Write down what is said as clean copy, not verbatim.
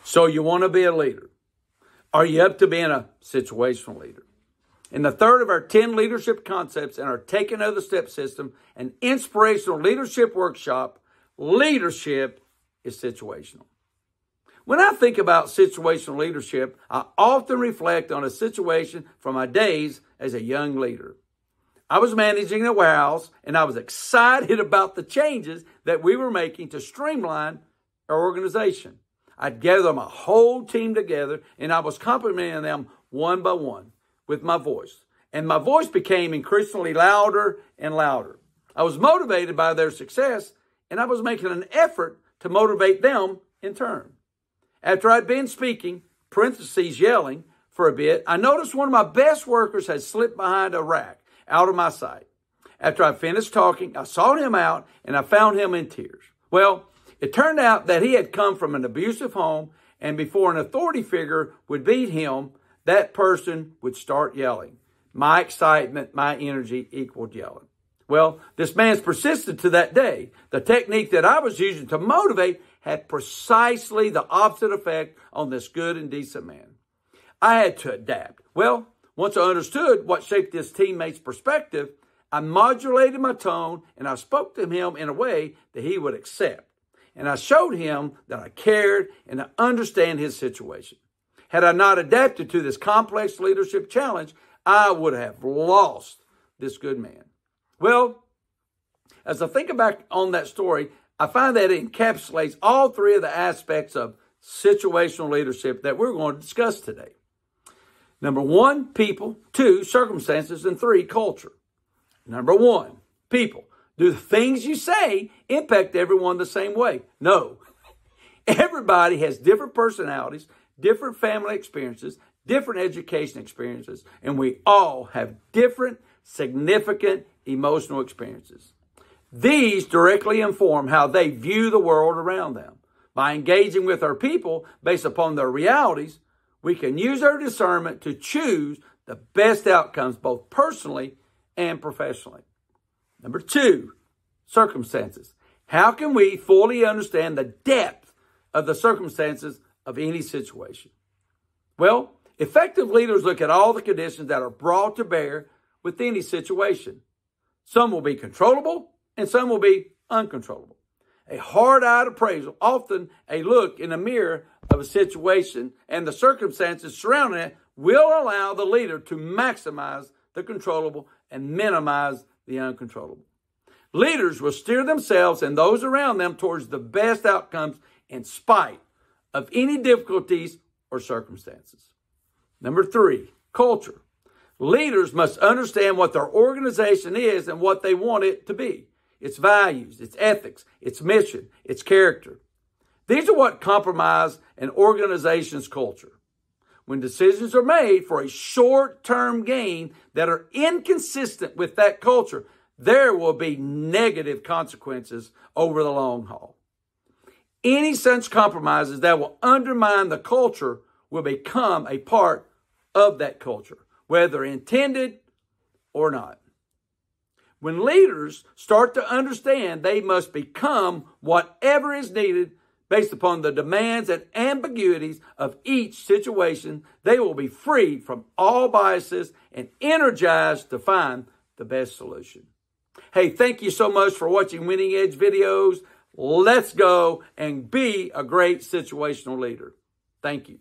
So you want to be a leader. Are you up to being a situational leader? In the third of our 10 leadership concepts in our Take Another Step system, an inspirational leadership workshop, leadership is situational. When I think about situational leadership, I often reflect on a situation from my days as a young leader. I was managing a warehouse, and I was excited about the changes that we were making to streamline our organization. I'd gather my whole team together, and I was complimenting them one by one with my voice. And my voice became increasingly louder and louder. I was motivated by their success, and I was making an effort to motivate them in turn. After I'd been speaking, parentheses yelling, for a bit, I noticed one of my best workers had slipped behind a rack out of my sight. After I finished talking, I sought him out, and I found him in tears. Well, it turned out that he had come from an abusive home, and before an authority figure would beat him, that person would start yelling. My excitement, my energy equaled yelling. Well, this man's persisted to that day. The technique that I was using to motivate had precisely the opposite effect on this good and decent man. I had to adapt. Well, once I understood what shaped this teammate's perspective, I modulated my tone and I spoke to him in a way that he would accept. And I showed him that I cared and I understand his situation. Had I not adapted to this complex leadership challenge, I would have lost this good man. Well, as I think back on that story, I find that it encapsulates all three of the aspects of situational leadership that we're going to discuss today. Number one, people. Two, circumstances. And three, culture. Number one, people. Do the things you say impact everyone the same way? No. Everybody has different personalities, different family experiences, different education experiences, and we all have different, significant emotional experiences. These directly inform how they view the world around them. By engaging with our people based upon their realities, we can use our discernment to choose the best outcomes both personally and professionally. Number two, circumstances. How can we fully understand the depth of the circumstances of any situation? Well, effective leaders look at all the conditions that are brought to bear with any situation. Some will be controllable and some will be uncontrollable. A hard-eyed appraisal, often a look in the mirror of a situation and the circumstances surrounding it, will allow the leader to maximize the controllable and minimize the uncontrollable. Leaders will steer themselves and those around them towards the best outcomes in spite of any difficulties or circumstances. Number three, culture. Leaders must understand what their organization is and what they want it to be. Its values, its ethics, its mission, its character. These are what compromise an organization's culture. When decisions are made for a short-term gain that are inconsistent with that culture, there will be negative consequences over the long haul. Any such compromises that will undermine the culture will become a part of that culture, whether intended or not. When leaders start to understand they must become whatever is needed based upon the demands and ambiguities of each situation, they will be freed from all biases and energized to find the best solution. Hey, thank you so much for watching Winning Edge videos. Let's go and be a great situational leader. Thank you.